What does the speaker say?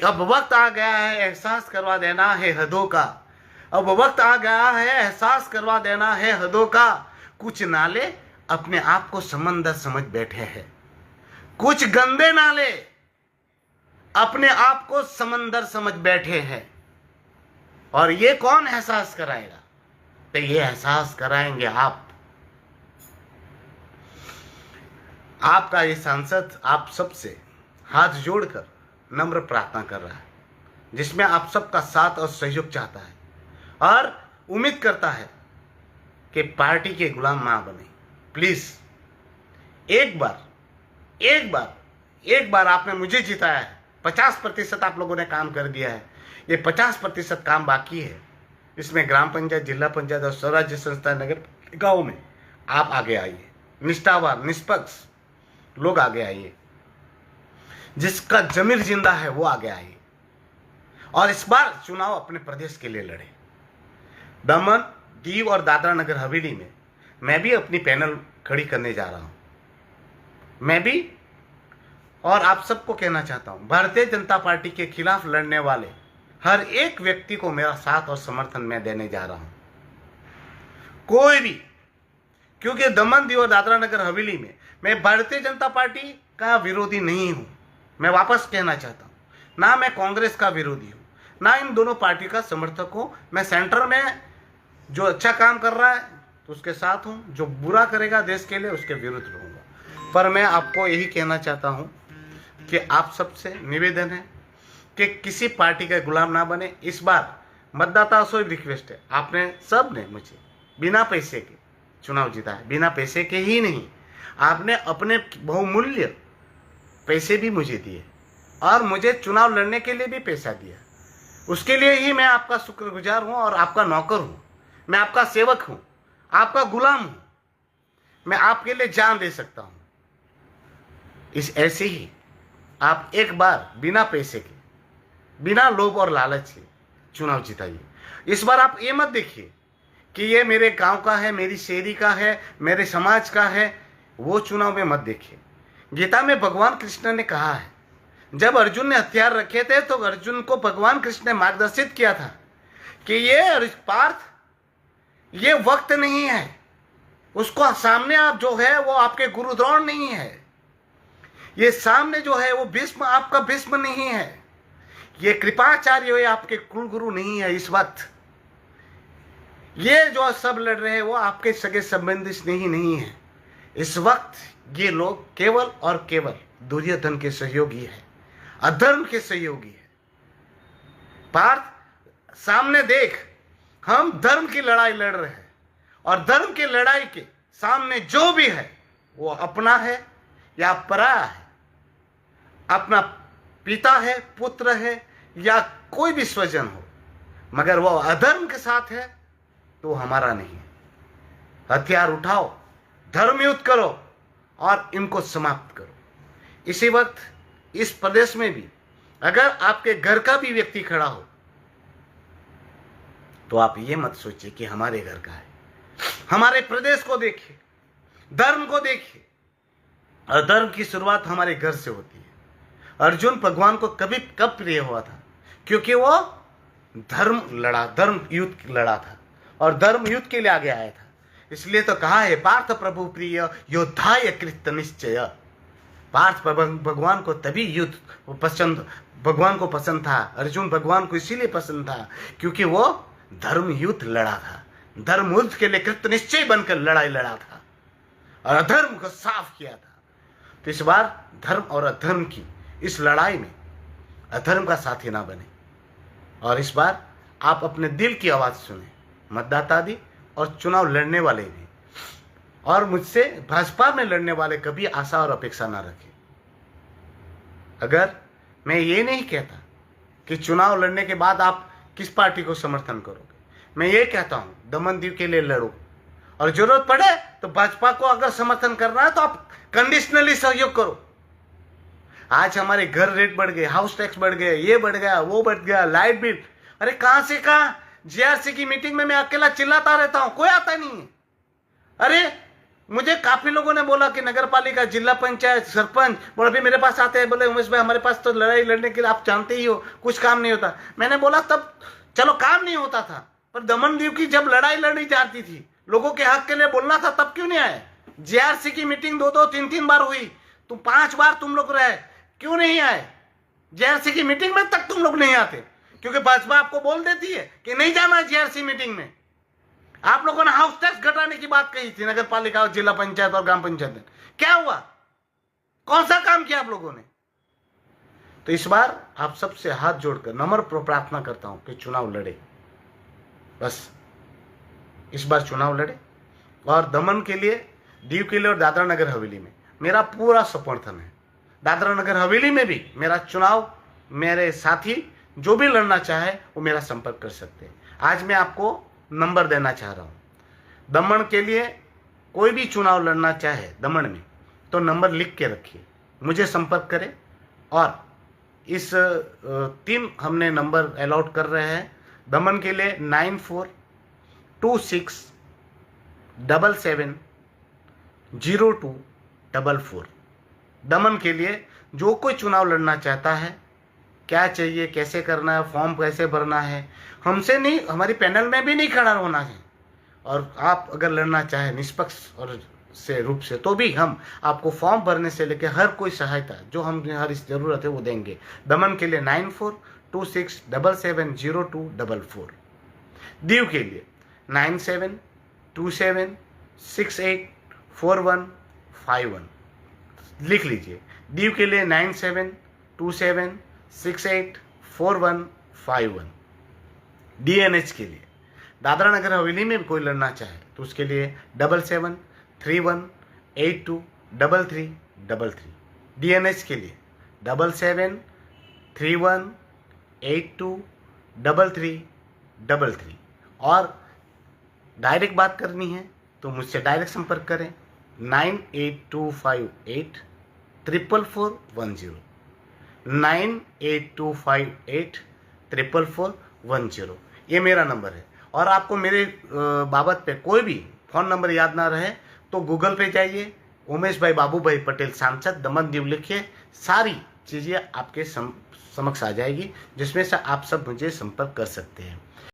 अब वक्त आ गया है एहसास करवा देना है हदों का। अब वक्त आ गया है एहसास करवा देना है हदों का। कुछ नाले अपने आप को समंदर समझ बैठे हैं। कुछ गंदे नाले अपने आप को समंदर समझ बैठे हैं। और ये कौन एहसास कराएगा? तो ये एहसास कराएंगे आप। आपका ये सांसद आप सबसे हाथ जोड़कर नम्र प्रार्थना कर रहा है, जिसमें आप सबका साथ और सहयोग चाहता है और उम्मीद करता है कि पार्टी के गुलाम ना बने। प्लीज एक बार आपने मुझे जिताया है। 50% आप लोगों ने काम कर दिया है। ये 50% काम बाकी है। इसमें ग्राम पंचायत, जिला पंचायत और स्वराज्य संस्था, नगर गांव में आप आगे आइए। निष्ठावान निष्पक्ष लोग आगे आइए। जिसका जमीर जिंदा है वो आगे आइए और इस बार चुनाव अपने प्रदेश के लिए लड़े। दमन, दीव और दादरा नगर हवेली में मैं भी अपनी पैनल खड़ी करने जा रहा हूं। मैं भी और आप सबको कहना चाहता हूं, भारतीय जनता पार्टी के खिलाफ लड़ने वाले हर एक व्यक्ति को मेरा साथ और समर्थन मैं देने जा रहा हूं। कोई भी, क्योंकि दमन, दीव और दादरा नगर हवेली में मैं भारतीय जनता पार्टी का विरोधी नहीं हूं। मैं वापस कहना चाहता हूं, ना मैं कांग्रेस का विरोधी हूं, ना इन दोनों पार्टी का समर्थक हूं। मैं सेंटर में जो अच्छा काम कर रहा है तो उसके साथ हूं, जो बुरा करेगा देश के लिए उसके विरुद्ध रहूंगा। पर मैं आपको यही कहना चाहता हूं कि आप सबसे निवेदन है कि किसी पार्टी का गुलाम ना बने। इस बार मतदाताओं से रिक्वेस्ट है, आपने सब ने मुझे बिना पैसे के चुनाव जीता है। बिना पैसे के ही नहीं, आपने अपने बहुमूल्य पैसे भी मुझे दिए और मुझे चुनाव लड़ने के लिए भी पैसा दिया। उसके लिए ही मैं आपका शुक्रगुजार हूं और आपका नौकर हूं। मैं आपका सेवक हूं, आपका गुलाम हूं। मैं आपके लिए जान दे सकता हूं। इस ऐसे ही आप एक बार बिना पैसे के, बिना लोभ और लालच के चुनाव जिताइए। इस बार आप ये मत देखिए कि ये मेरे गांव का है, मेरी शहरी का है, मेरे समाज का है। वो चुनाव में मत देखिए। गीता में भगवान कृष्ण ने कहा है, जब अर्जुन ने हथियार रखे थे तो अर्जुन को भगवान कृष्ण ने मार्गदर्शित किया था कि ये पार्थ, ये वक्त नहीं है। उसको सामने आप जो है वो आपके गुरु द्रोण नहीं है। ये सामने जो है वो भीष्म आपका भीष्म नहीं है। ये कृपाचार्य है आपके कुल गुरु नहीं है। इस वक्त ये जो सब लड़ रहे हैं वो आपके सगे संबंधी नहीं है। इस वक्त ये लोग केवल और केवल दुर्योधन के सहयोगी है, अधर्म के सहयोगी है। पार्थ, सामने देख, हम धर्म की लड़ाई लड़ रहे हैं और धर्म की लड़ाई के सामने जो भी है वो अपना है या पराया है, अपना पिता है, पुत्र है या कोई भी स्वजन हो, मगर वो अधर्म के साथ है तो हमारा नहीं है। हथियार उठाओ, धर्म युद्ध करो और इनको समाप्त करो। इसी वक्त इस प्रदेश में भी अगर आपके घर का भी व्यक्ति खड़ा हो तो आप ये मत सोचिए कि हमारे घर का है। हमारे प्रदेश को देखिए, धर्म को देखिए। अधर्म की शुरुआत हमारे घर से होती है। अर्जुन भगवान को कब प्रिय हुआ था? क्योंकि वो धर्म युद्ध लड़ा था और धर्म युद्ध के लिए आगे आया था। इसलिए तो कहा है, पार्थ प्रभु प्रिय योद्धाय कृत निश्चय। पार्थ भगवान को तभी युद्ध पसंद, भगवान को पसंद था। अर्जुन भगवान को इसीलिए पसंद था क्योंकि वो धर्म युद्ध लड़ा था, धर्म युद्ध के लिए कृत निश्चय बनकर लड़ाई लड़ा था और अधर्म को साफ किया था। तो इस बार धर्म और अधर्म की इस लड़ाई में अधर्म का साथी ना बने और इस बार आप अपने दिल की आवाज सुने, मतदाता भी और चुनाव लड़ने वाले भी। और मुझसे भाजपा में लड़ने वाले कभी आशा और अपेक्षा ना रखें। अगर मैं ये नहीं कहता कि चुनाव लड़ने के बाद आप किस पार्टी को समर्थन करोगे, मैं ये कहता हूं दमन दीव के लिए लड़ो और जरूरत पड़े तो भाजपा को अगर समर्थन करना है तो आप कंडीशनली सहयोग करो। आज हमारे घर रेट बढ़ गए, हाउस टैक्स बढ़ गए, ये बढ़ गया, वो बढ़ गया, लाइट बिल। अरे कहां से कहां? जीआरसी की मीटिंग में मैं अकेला चिल्लाता रहता हूं, कोई आता नहीं है। अरे मुझे काफी लोगों ने बोला कि नगर पालिका, जिला पंचायत, सरपंच बोले, अभी मेरे पास आते हैं, बोले उमेश भाई हमारे पास तो लड़ाई लड़ने के लिए आप जानते ही हो कुछ काम नहीं होता। मैंने बोला तब चलो काम नहीं होता था, पर दमन दीव की जब लड़ाई लड़ी जाती थी, लोगों के हक के लिए बोलना था, तब क्यों नहीं आए? जेआरसी की मीटिंग 2-2, 3-3 बार हुई, तुम 5 बार तुम लोग रहे, क्यों नहीं आए? जेआरसी की मीटिंग में तक तुम लोग नहीं आते, क्योंकि भाजपा आपको बोल देती है कि नहीं जाना है जेआरसी मीटिंग में। आप लोगों ने हाउस टैक्स घटाने की बात कही थी, नगर पालिका और जिला पंचायत और ग्राम पंचायत में, क्या हुआ? कौन सा काम किया आप लोगों ने? तो इस बार आप सबसे हाथ जोड़कर नम्र प्रार्थना करता हूं कि चुनाव लड़े, बस इस बार चुनाव लड़े। और दमन के लिए, दीव के लिए और दादरा नगर हवेली में मेरा पूरा समर्थन है। दादरा नगर हवेली में भी मेरा चुनाव, मेरे साथी जो भी लड़ना चाहे वो मेरा संपर्क कर सकते हैं। आज मैं आपको नंबर देना चाह रहा हूं। दमन के लिए कोई भी चुनाव लड़ना चाहे दमन में, तो नंबर लिख के रखिए, मुझे संपर्क करें। और इस 3 हमने नंबर अलॉट कर रहे हैं। दमन के लिए 9426770244। दमन के लिए जो कोई चुनाव लड़ना चाहता है, क्या चाहिए, कैसे करना है, फॉर्म कैसे भरना है, हमसे नहीं, हमारी पैनल में भी नहीं खड़ा होना है। और आप अगर लड़ना चाहे निष्पक्ष और से रूप से, तो भी हम आपको फॉर्म भरने से लेकर हर कोई सहायता जो हमें हर इस जरूरत है वो देंगे। दमन के लिए 9426770244। दीव के लिए 9727684151। लिख लीजिए, दीव के लिए 9727684151। डीएनएच के लिए, दादरा नगर हवेली में कोई लड़ना चाहे तो उसके लिए 7731823333। डीएनएच के लिए 7731823333। और डायरेक्ट बात करनी है तो मुझसे डायरेक्ट संपर्क करें 9825844410 9825844410। ये मेरा नंबर है। और आपको मेरे बाबत पे कोई भी फ़ोन नंबर याद ना रहे तो गूगल पे जाइए, उमेश भाई बाबू भाई पटेल सांसद दमन दीव लिखिए, सारी चीज़ें आपके समक्ष आ जाएगी, जिसमें से आप सब मुझे संपर्क कर सकते हैं।